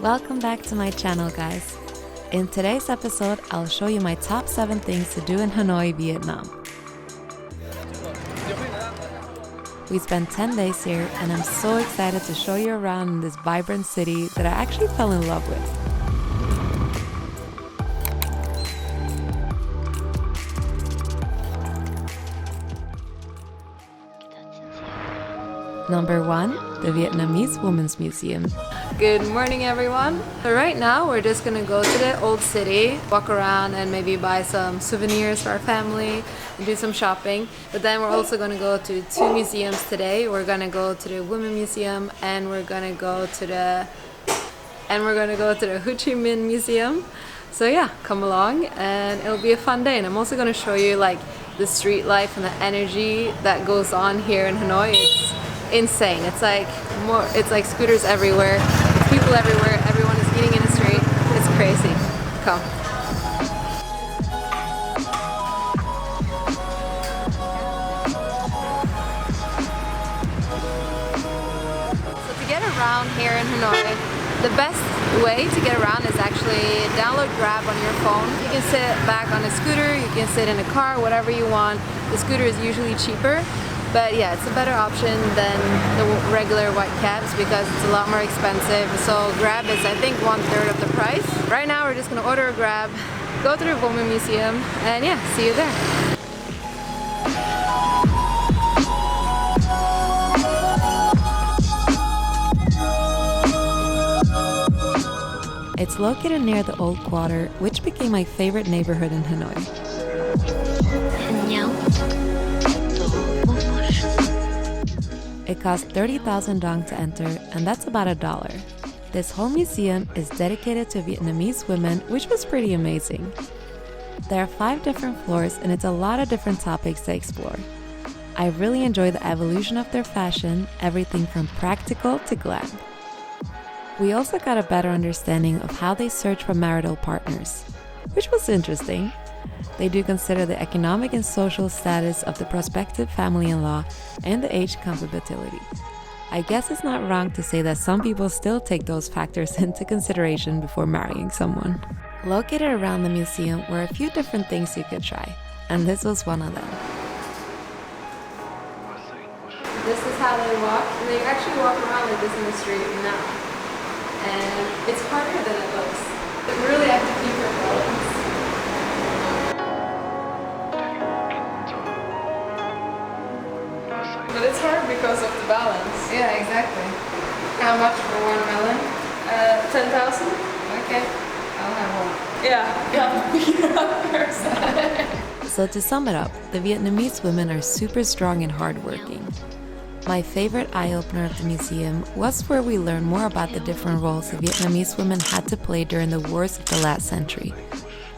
Welcome back to my channel, guys. In today's episode, I'll show you my top 7 things to do in Hanoi, Vietnam. We spent 10 days here and I'm so excited to show you around in this vibrant city that I actually fell in love with. Number 1, the Vietnamese Women's Museum. Good morning, everyone. So right now we're just gonna go to the old city, walk around and maybe buy some souvenirs for our family and do some shopping. But then we're also gonna go to 2 museums today. We're gonna go to the Women Museum and we're gonna go to the Ho Chi Minh Museum. So yeah, come along and it'll be a fun day. And I'm also gonna show you like the street life and the energy that goes on here in Hanoi. It's insane. It's like scooters everywhere. It's people everywhere. Everyone is eating in the street. It's crazy. Come. So to get around here in Hanoi, the best way to get around is actually download Grab on your phone. You can sit back on a scooter, you can sit in a car, whatever you want. The scooter is usually cheaper. But yeah, it's a better option than the regular white cabs because it's a lot more expensive. So Grab is, I think, 1/3 of the price. Right now we're just gonna order a Grab, go to the Women Museum, and yeah, see you there. It's located near the Old Quarter, which became my favorite neighborhood in Hanoi. It costs 30,000 dong to enter, and that's about $1. This whole museum is dedicated to Vietnamese women, which was pretty amazing. There are 5 different floors, and it's a lot of different topics to explore. I really enjoy the evolution of their fashion, everything from practical to glam. We also got a better understanding of how they search for marital partners, which was interesting. They do consider the economic and social status of the prospective family-in-law and the age compatibility. I guess it's not wrong to say that some people still take those factors into consideration before marrying someone. Located around the museum were a few different things you could try, and this was one of them. This is how they walk, and they actually walk around like this in the street now. And it's harder than it looks. You really have to keep your balance. But it's hard because of the balance. Yeah, exactly. How much for 1 melon? 10,000? Okay, I'll have one. Yeah. So to sum it up, the Vietnamese women are super strong and hardworking. My favorite eye-opener of the museum was where we learned more about the different roles the Vietnamese women had to play during the wars of the last century.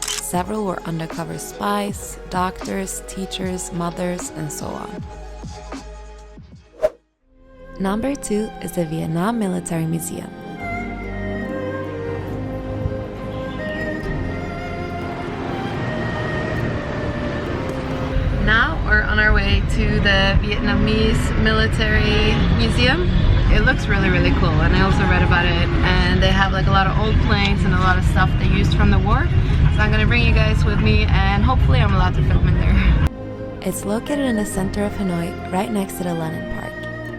Several were undercover spies, doctors, teachers, mothers, and so on. Number 2 is the Vietnam Military Museum. Now we're on our way to the Vietnamese Military Museum. It looks really, really cool, and I also read about it, and they have like a lot of old planes and a lot of stuff they used from the war. So I'm gonna bring you guys with me, and hopefully I'm allowed to film in there. It's located in the center of Hanoi, right next to the Lenin Park.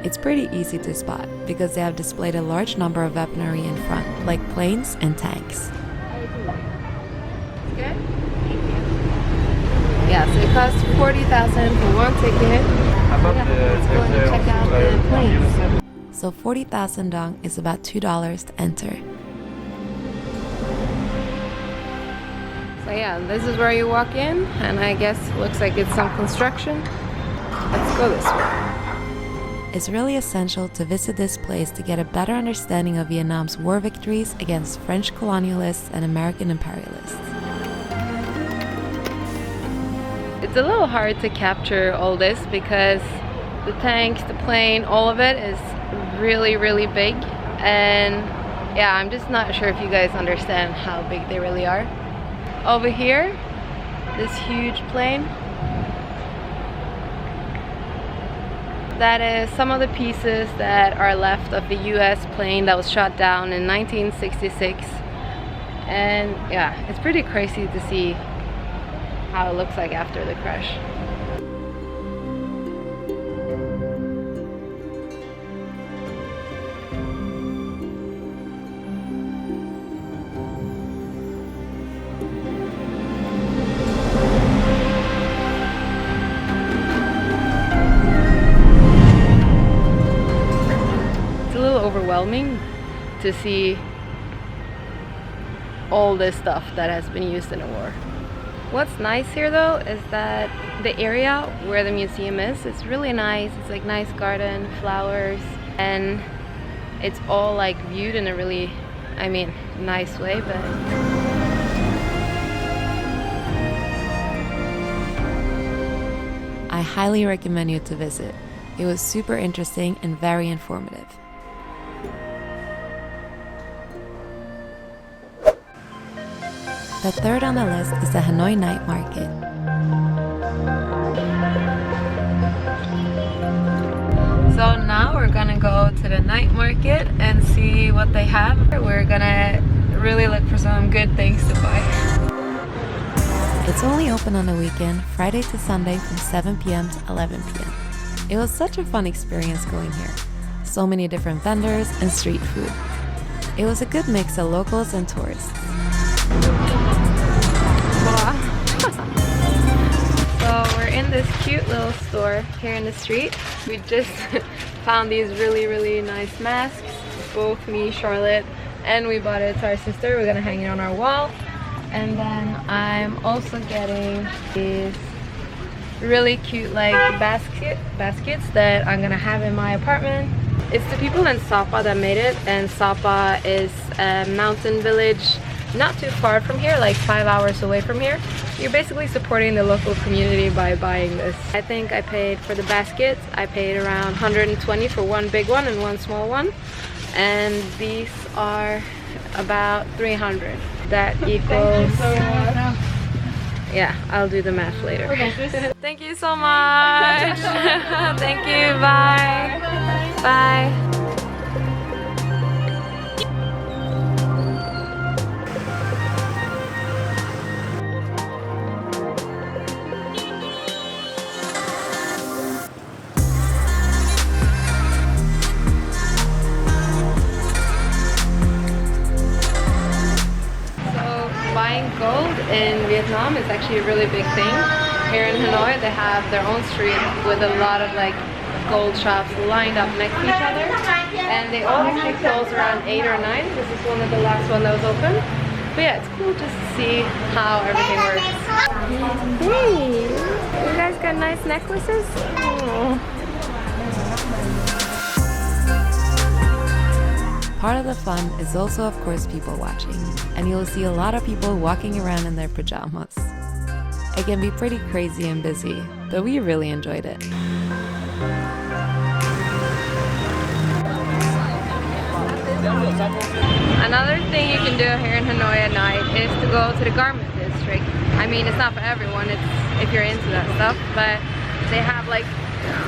It's pretty easy to spot because they have displayed a large number of weaponry in front, like planes and tanks. Good? Yeah, so it costs 40,000 for 1 ticket. Let's go and check out the planes. So 40,000 dong is about $2 to enter. So yeah, this is where you walk in, and I guess it looks like it's some construction. Let's go this way. It's really essential to visit this place to get a better understanding of Vietnam's war victories against French colonialists and American imperialists. It's a little hard to capture all this because the tanks, the plane, all of it is really, really big. And yeah, I'm just not sure if you guys understand how big they really are. Over here, this huge plane. that is some of the pieces that are left of the US plane that was shot down in 1966. And yeah, it's pretty crazy to see how it looks like after the crash. Overwhelming to see all this stuff that has been used in a war. What's nice here though is that the area where the museum is, it's really nice. It's like nice garden, flowers, and it's all like viewed in a really, I mean, nice way, but I highly recommend you to visit. It was super interesting and very informative. The third on the list is the Hanoi night market. So now we're gonna go to the night market and see what they have. We're gonna really look for some good things to buy. It's only open on the weekend, Friday to Sunday from 7 p.m. to 11 p.m. It was such a fun experience going here. So many different vendors and street food. It was a good mix of locals and tourists. So we're in this cute little store here in the street. We just found these really nice masks. Both me, Charlotte, and we bought it to our sister. We're gonna hang it on our wall. And then I'm also getting these really cute like baskets that I'm gonna have in my apartment. It's the people in Sapa that made it, and Sapa is a mountain village not too far from here, like 5 hours away from here. You're basically supporting the local community by buying this. I think I paid for the baskets, I paid around 120 for one big one and one small one. And these are about 300. That equals... Thank you so much. Yeah, I'll do the math later. Okay. Thank you so much. Thank you, bye. Bye. Gold in Vietnam is actually a really big thing. Here in Hanoi they have their own street with a lot of like gold shops lined up next to each other, and they all actually close around 8 or 9. This is one of the last one that was open. But yeah, it's cool just to see how everything works. Hey, you guys got nice necklaces? Oh. Part of the fun is also, of course, people watching, and you'll see a lot of people walking around in their pajamas. It can be pretty crazy and busy, but we really enjoyed it. Another thing you can do here in Hanoi at night is to go to the garment district. I mean, it's not for everyone, it's if you're into that stuff, but they have like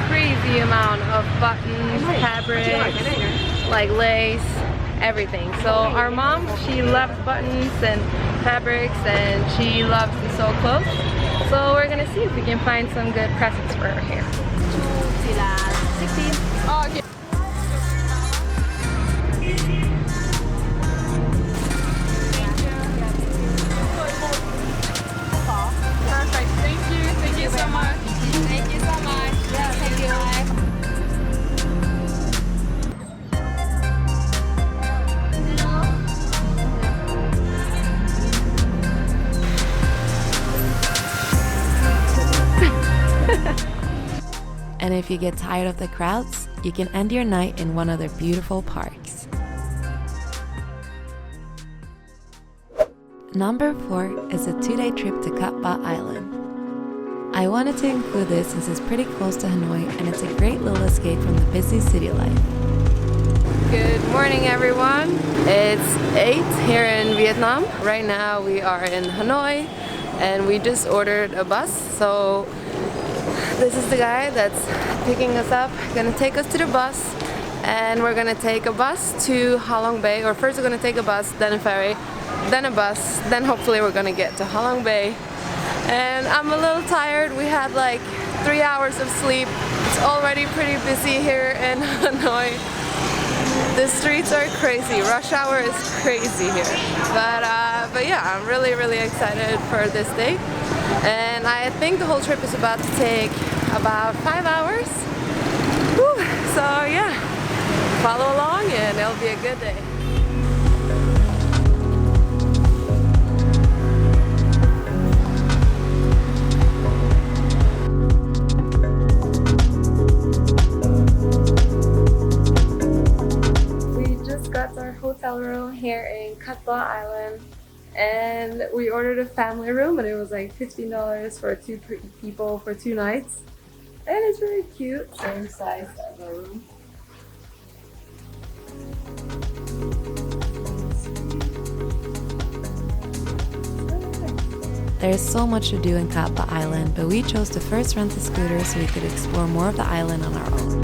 crazy amount of buttons, fabrics, like lace, everything. So our mom, she loves buttons and fabrics, and she loves to sew clothes. So we're gonna see if we can find some good presents for her here. 16. Oh, okay. Perfect. Thank you. Thank you so much. Thank you so much. Yeah, thank you. And if you get tired of the crowds, you can end your night in one of their beautiful parks. Number 4 is a 2-day trip to Catba Island. I wanted to include this since it's pretty close to Hanoi and it's a great little escape from the busy city life. Good morning everyone. It's 8 here in Vietnam. Right now we are in Hanoi and we just ordered a bus, so This is the guy that's picking us up, gonna take us to the bus, and we're gonna take a bus to Halong Bay, or first we're gonna take a bus, then a ferry, then a bus, then hopefully we're gonna get to Halong Bay. And I'm a little tired. We had like 3 hours of sleep. It's already pretty busy here in Hanoi. The streets are crazy. Rush hour is crazy here. But yeah, I'm really excited for this day. And I think the whole trip is about to take about 5 hours. Whew. So yeah, follow along and it'll be a good day. Hotel room here in Catba Island, and we ordered a family room, and it was like $15 for two people for 2 nights, and it's really cute, same size as our room. There's so much to do in Catba Island, but we chose to first rent a scooter so we could explore more of the island on our own.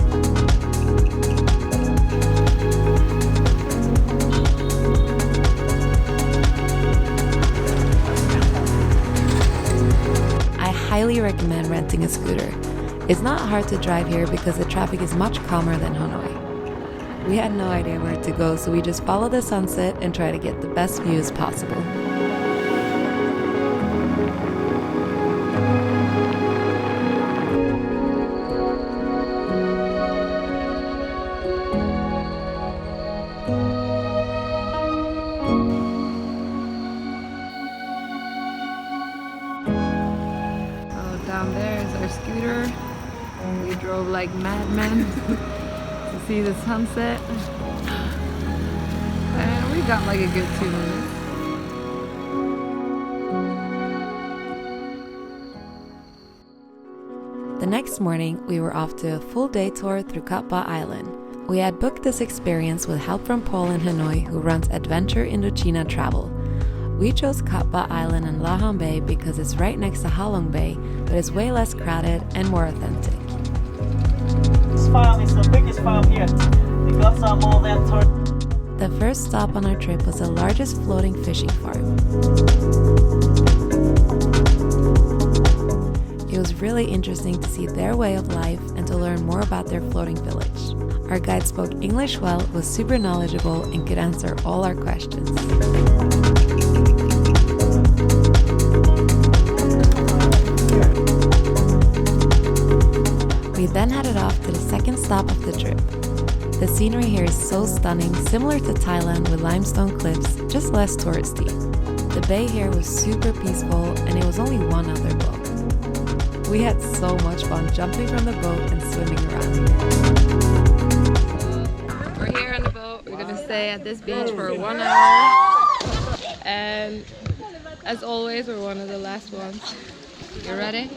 Highly recommend renting a scooter. It's not hard to drive here because the traffic is much calmer than Hanoi. We had no idea where to go, so we just followed the sunset and try to get the best views possible. Down there is our scooter. We drove like madmen to see the sunset. And we got like a good 2 minutes. The next morning, we were off to a full day tour through Catba Island. We had booked this experience with help from Paul in Hanoi, who runs Adventure Indochina Travel. We chose Catba Island and Laham Bay because it's right next to Halong Bay, but it's way less crowded and more authentic. This farm is the biggest farm here. We got some more than 30. The first stop on our trip was the largest floating fishing farm. It was really interesting to see their way of life and to learn more about their floating village. Our guide spoke English well, was super knowledgeable, and could answer all our questions. We then headed off to the second stop of the trip. The scenery here is so stunning, similar to Thailand with limestone cliffs, just less touristy. The bay here was super peaceful and it was only one other boat. We had so much fun jumping from the boat and swimming around. We're here on the boat. We're gonna stay at this beach for 1 hour. And as always, we're one of the last ones. You ready?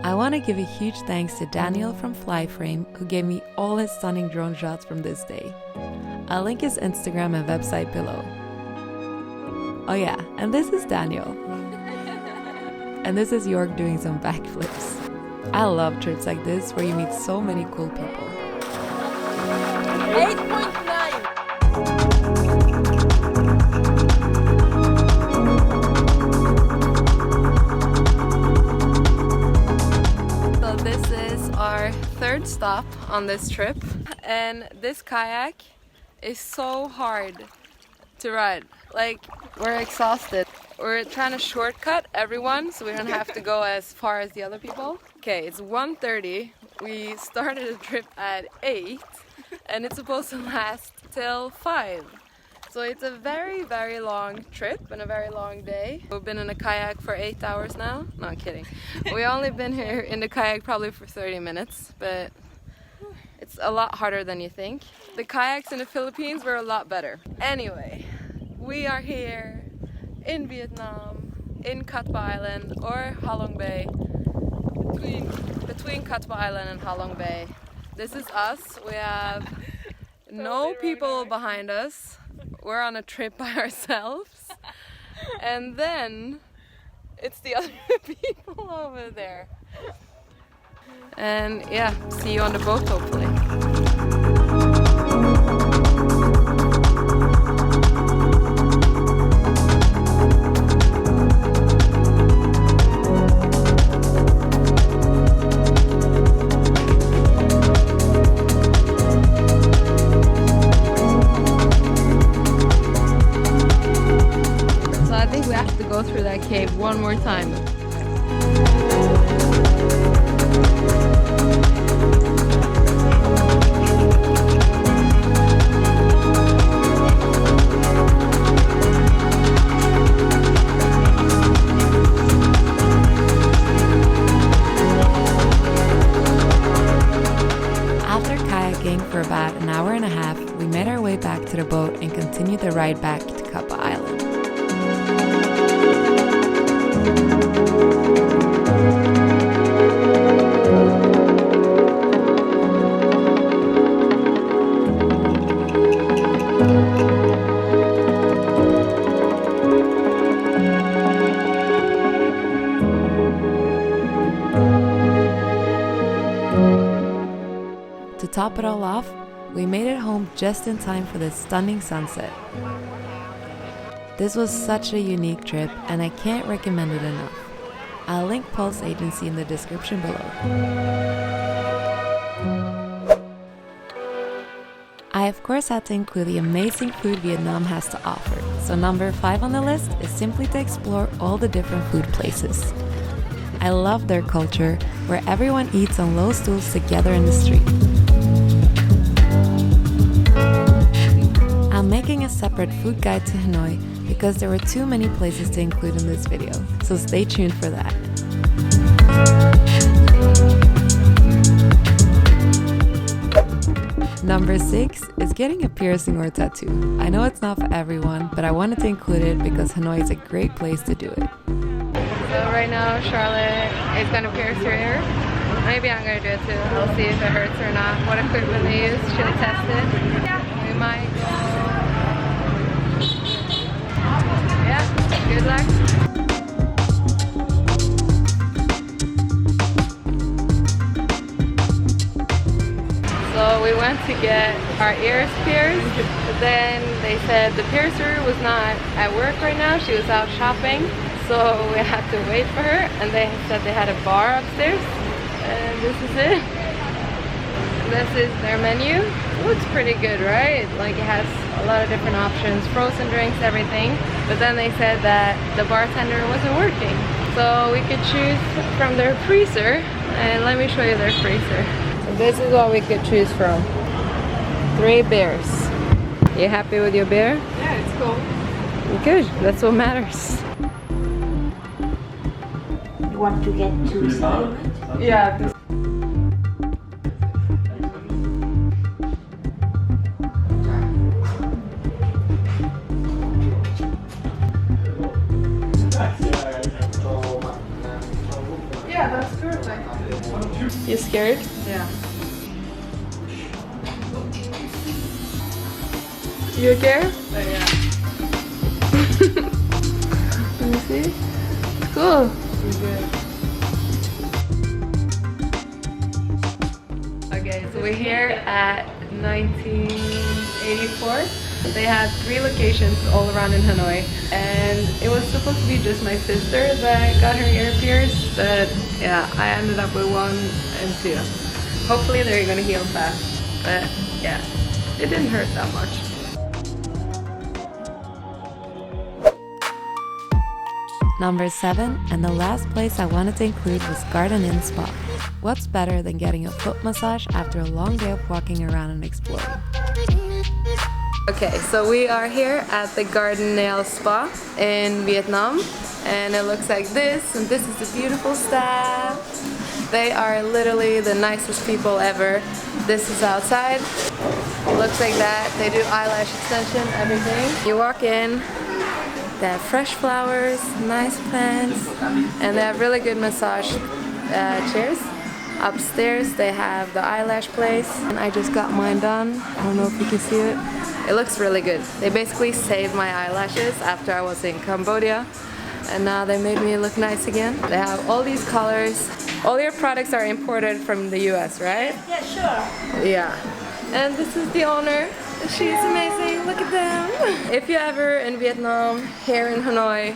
I want to give a huge thanks to Daniel from Flyframe, who gave me all his stunning drone shots from this day. I'll link his Instagram and website below. Oh yeah, and this is Daniel. And this is York doing some backflips. I love trips like this where you meet so many cool people. 8.9. So this is our third stop on this trip, and this kayak is so hard to ride. Like, we're exhausted. We're trying to shortcut everyone so we don't have to go as far as the other people. Okay, it's 1:30. We started the trip at 8 and it's supposed to last till 5. So it's a very long trip and a very long day. We've been in a kayak for 8 hours now. No, I'm kidding. We only been here in the kayak probably for 30 minutes, but it's a lot harder than you think. The kayaks in the Philippines were a lot better. Anyway, We are here in Vietnam, in Catba Island or Halong Bay, between Catba Island and Halong Bay. This is us. We have no people behind us. We're on a trip by ourselves. And then it's the other people over there. And yeah, see you on the boat hopefully. Go through that cave one more time. After kayaking for about an hour and a half, we made our way back to the boat and continued the ride back to Catba Island. To top it all off, we made it home just in time for this stunning sunset. This was such a unique trip and I can't recommend it enough. I'll link Pulse Agency in the description below. I of course had to include the amazing food Vietnam has to offer, so number 5 on the list is simply to explore all the different food places. I love their culture, where everyone eats on low stools together in the street. I'm making a separate food guide to Hanoi because there were too many places to include in this video, so stay tuned for that. Number 6 is getting a piercing or tattoo. I know it's not for everyone, but I wanted to include it because Hanoi is a great place to do it. So right now Charlotte is going to pierce her ear. Maybe I'm going to do it too. I'll see if it hurts or not. What equipment they use, she'll test it. We might go. Yeah, good luck. So we went to get our ears pierced, but then they said the piercer was not at work right now. She was out shopping. So we had to wait for her, and they said they had a bar upstairs, and this is it. This is their menu. It looks pretty good, right? Like it has a lot of different options, frozen drinks, everything. But then they said that the bartender wasn't working. So we could choose from their freezer, and let me show you their freezer. So this is what we could choose from. 3 beers. You happy with your beer? Yeah, it's cool. Good, that's what matters. Want to get 2 silent? Yeah, this yeah, that's perfect. You scared? Yeah. You okay? Yeah. Let me see. Cool. Okay, so we're here at 1984. They had 3 locations all around in Hanoi, and it was supposed to be just my sister that got her ear pierced, but yeah, I ended up with 1 and 2. Hopefully they're gonna heal fast, but yeah, it didn't hurt that much. Number 7, and the last place I wanted to include was Garden Inn Spa. What's better than getting a foot massage after a long day of walking around and exploring? Okay, so we are here at the Garden Nail Spa in Vietnam, and it looks like this, and this is the beautiful staff. They are literally the nicest people ever. This is outside. Looks like that. They do eyelash extension, everything. You walk in, they have fresh flowers, nice plants, and they have really good massage chairs. Upstairs they have the eyelash place, and I just got mine done. I don't know if you can see it. It looks really good. They basically saved my eyelashes after I was in Cambodia, and now they made me look nice again. They have all these colors. All your products are imported from the US, right? Yeah, sure. Yeah. And this is the owner. She's amazing. Look at them. If you're ever in Vietnam, here in Hanoi,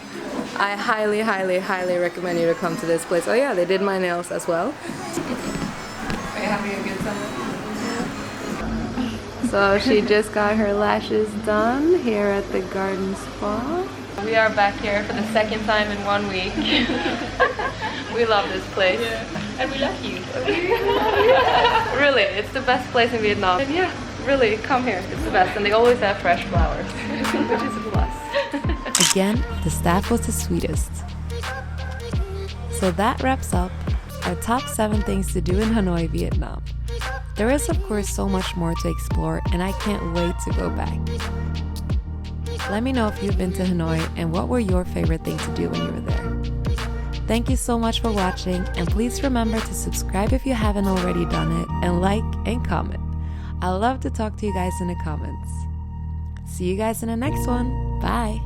I highly, highly, highly recommend you to come to this place. Oh yeah, they did my nails as well. Are you having a good summer? So she just got her lashes done here at the garden spa. We are back here for the second time in 1 week. We love this place. Yeah. And we love you. Really, it's the best place in Vietnam. And yeah, really, come here. It's the best. And they always have fresh flowers, which is a plus. Again, the staff was the sweetest. So that wraps up our top 7 things to do in Hanoi, Vietnam. There is of course so much more to explore, and I can't wait to go back. Let me know if you've been to Hanoi and what were your favorite things to do when you were there. Thank you so much for watching, and please remember to subscribe if you haven't already done it, and like and comment. I love to talk to you guys in the comments. See you guys in the next one. Bye!